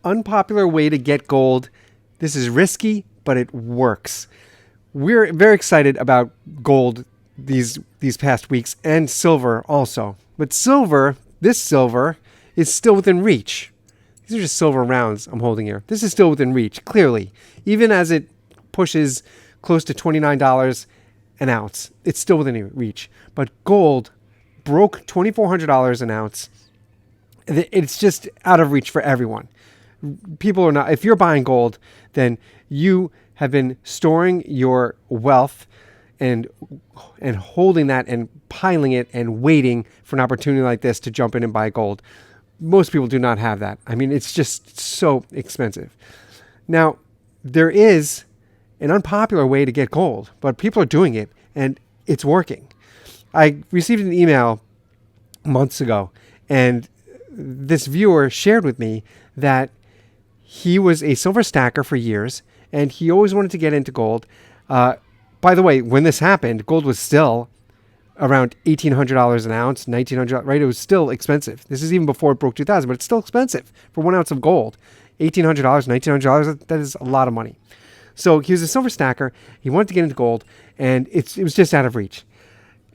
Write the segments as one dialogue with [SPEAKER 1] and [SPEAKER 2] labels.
[SPEAKER 1] unpopular way to get gold. This is risky, but it works. We're very excited about gold these past weeks, and silver also. But this silver is still within reach. These are just silver rounds I'm holding here. This is still within reach, clearly. Even as it pushes close to $29 an ounce, it's still within reach. But gold broke $2,400 an ounce. It's just out of reach for everyone. People are not, if you're buying gold, then you have been storing your wealth and holding that and piling it and waiting for an opportunity like this to jump in and buy gold. Most people do not have that. I mean, it's just so expensive. Now, there is an unpopular way to get gold, but people are doing it and it's working. I received an email months ago, and this viewer shared with me that he was a silver stacker for years, and he always wanted to get into gold. By the way, when this happened, gold was still around $1,800 an ounce, $1,900, right? It was still expensive. This is even before it broke 2,000, but it's still expensive for 1 ounce of gold. $1,800, $1,900, that is a lot of money. So he was a silver stacker. He wanted to get into gold, and it was just out of reach.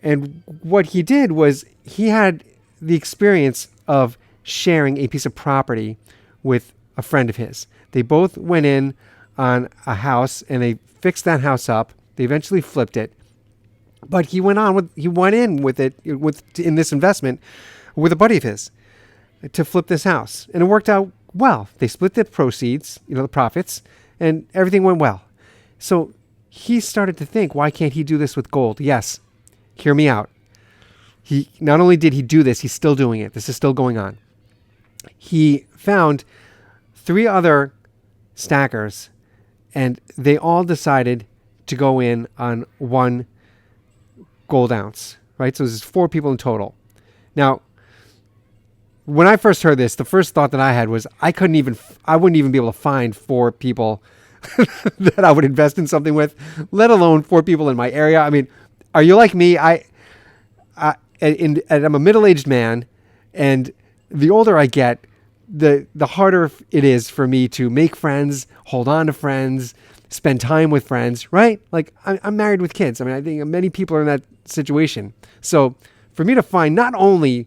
[SPEAKER 1] And what he did was he had the experience of sharing a piece of property with a friend of his. They both went in on a house and they fixed that house up. They eventually flipped it. But he went in with in this investment with a buddy of his to flip this house. And it worked out well. They split the proceeds, the profits, and everything went well. So he started to think, why can't he do this with gold? Yes. Hear me out. He not only did he do this, he's still doing it. This is still going on. He found 3 other stackers, and they all decided to go in on 1 gold ounce, right? So there's 4 people in total. Now, when I first heard this, the first thought that I had was I wouldn't even be able to find 4 people that I would invest in something with, let alone 4 people in my area. I mean, are you like me? I'm a middle-aged man, and the older I get, the harder it is for me to make friends, hold on to friends, spend time with friends, right? Like, I'm married with kids. I mean, I think many people are in that situation. So for me to find, not only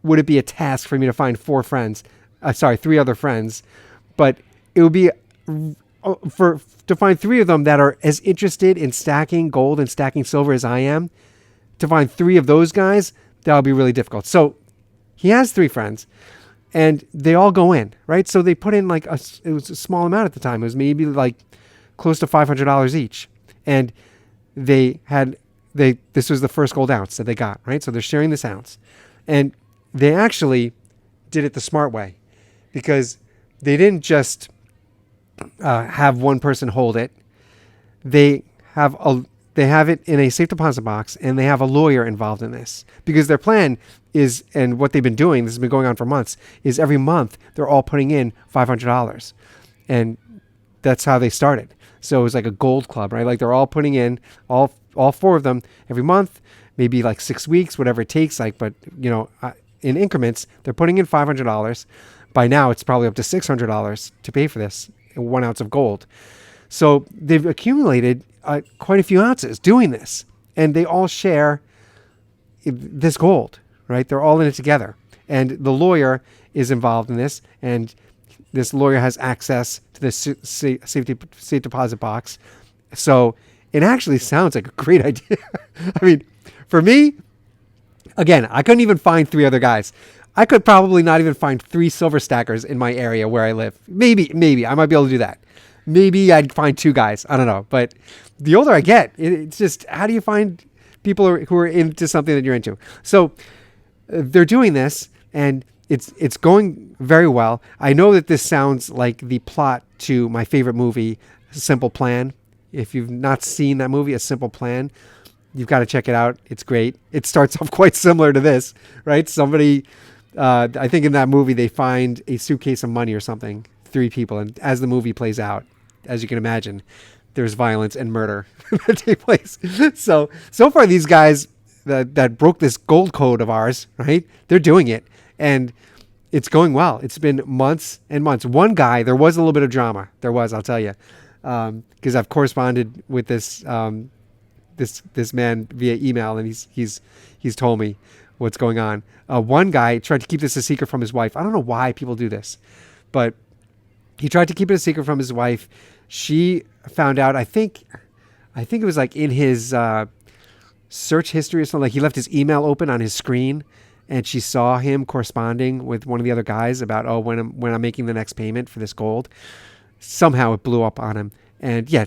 [SPEAKER 1] would it be a task for me to find 3 other friends, but it would be to find 3 of them that are as interested in stacking gold and stacking silver as I am. To find 3 of those guys, that'll be really difficult. So he has 3 friends, and they all go in, right? So they put in it was a small amount at the time. It was maybe like close to $500 each. And this was the first gold ounce that they got, right? So they're sharing this ounce. And they actually did it the smart way, because they didn't just have one person hold it. They have it in a safe deposit box, and they have a lawyer involved in this, because their plan is, and what they've been doing, this has been going on for months, is every month they're all putting in $500, and that's how they started. So it was like a gold club, right? Like they're all putting in, all 4 of them every month, maybe like 6 weeks, whatever it takes. But in increments, they're putting in $500. By now, it's probably up to $600 to pay for this 1 ounce of gold. So they've accumulated quite a few ounces doing this, and they all share this gold, right? They're all in it together, and the lawyer is involved in this, and this lawyer has access to this safe deposit box. So it actually sounds like a great idea. I mean, for me, again, I couldn't even find 3 other guys. I could probably not even find 3 silver stackers in my area where I live. Maybe I might be able to do that. Maybe I'd find 2 guys. I don't know. But the older I get, it's just, how do you find people who are into something that you're into? So they're doing this, and it's going very well. I know that this sounds like the plot to my favorite movie, Simple Plan. If you've not seen that movie, A Simple Plan, you've got to check it out. It's great. It starts off quite similar to this, right? Somebody, I think in that movie, they find a suitcase of money or something, 3 people. And as the movie plays out, as you can imagine, there's violence and murder that take place. So far, these guys that broke this gold code of ours, right? They're doing it. And It's going well. It's been months and months. One guy, there was a little bit of drama. There was, I'll tell you, because I've corresponded with this man via email, and he's told me what's going on. One guy tried to keep this a secret from his wife. I don't know why people do this, but he tried to keep it a secret from his wife. She found out. I think it was like in his search history or something. Like he left his email open on his screen, and she saw him corresponding with one of the other guys about, oh, when I'm making the next payment for this gold. Somehow it blew up on him. And yeah,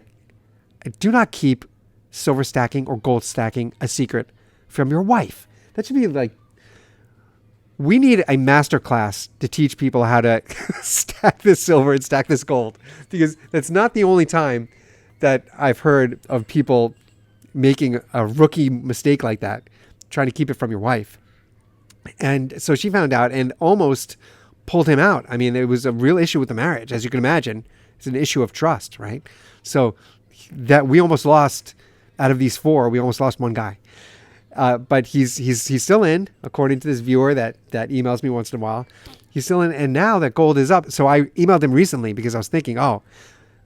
[SPEAKER 1] do not keep silver stacking or gold stacking a secret from your wife. That should be like, we need a master class to teach people how to stack this silver and stack this gold, because that's not the only time that I've heard of people making a rookie mistake like that, trying to keep it from your wife. And so she found out and almost pulled him out. I mean, it was a real issue with the marriage, as you can imagine. It's an issue of trust, right? So that we almost lost, out of these four, we almost lost one guy. But he's still in, according to this viewer that emails me once in a while. He's still in, and now that gold is up. So I emailed him recently because I was thinking, oh,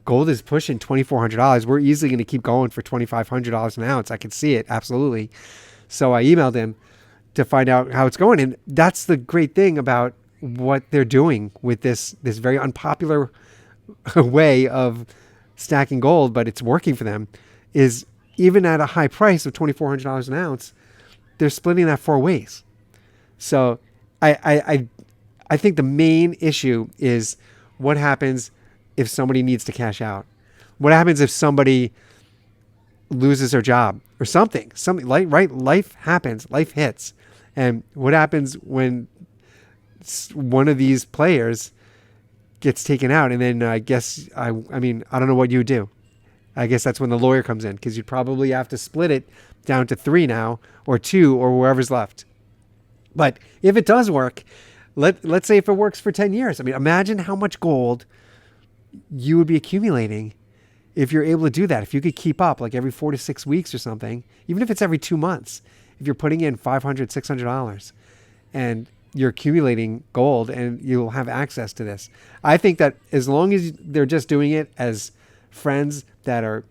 [SPEAKER 1] gold is pushing $2,400. We're easily going to keep going for $2,500 an ounce. I can see it, absolutely. So I emailed him to find out how it's going. And that's the great thing about what they're doing with this very unpopular way of stacking gold, but it's working for them, is even at a high price of $2,400 an ounce, they're splitting that four ways. So I think the main issue is what happens if somebody needs to cash out. What happens if somebody loses their job or something like, right? Life happens, life hits. And what happens when one of these players gets taken out? And then I guess, I mean, I don't know what you would do. I guess that's when the lawyer comes in, because you'd probably have to split it down to 3 now, or 2, or wherever's left. But if it does work, let's say if it works for 10 years, I mean, imagine how much gold you would be accumulating if you're able to do that. If you could keep up like every 4 to 6 weeks or something, even if it's every 2 months, if you're putting in $500, $600 and you're accumulating gold, and you'll have access to this. I think that as long as they're just doing it as friends that are,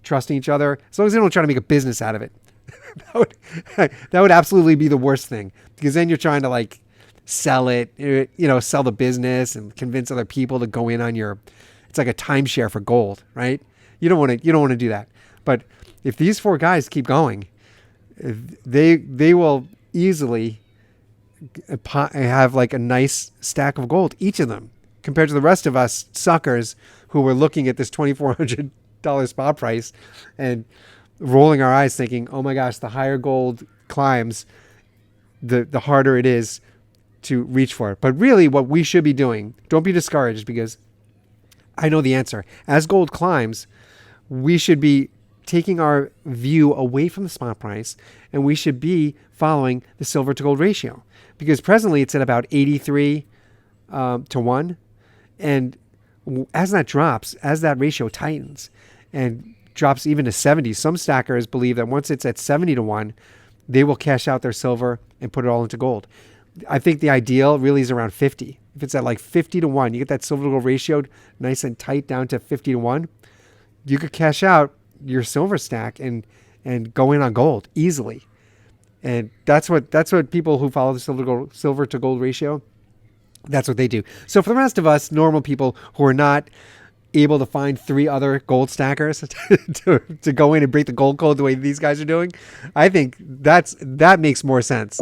[SPEAKER 1] trusting each other, as long as they don't try to make a business out of it, that would absolutely be the worst thing, because then you're trying to like sell it, sell the business and convince other people to go in on it's like a timeshare for gold, right? You don't want to do that. But if these 4 guys keep going, they will easily have like a nice stack of gold, each of them, compared to the rest of us suckers who were looking at this $2,400 spot price and rolling our eyes thinking, oh my gosh, the higher gold climbs, the harder it is to reach for it. But really what we should be doing, don't be discouraged, because I know the answer. As gold climbs, we should be taking our view away from the spot price, and we should be following the silver to gold ratio, because presently it's at about 83 to 1. And as that drops, as that ratio tightens and drops even to 70, some stackers believe that once it's at 70 to 1, they will cash out their silver and put it all into gold. I think the ideal really is around 50. If it's at like 50 to 1, you get that silver to gold ratio nice and tight down to 50 to 1, you could cash out your silver stack and go in on gold easily. And that's what people who follow the silver to gold ratio, that's what they do. So for the rest of us normal people who are not able to find 3 other gold stackers to go in and break the gold code the way these guys are doing, I think that makes more sense.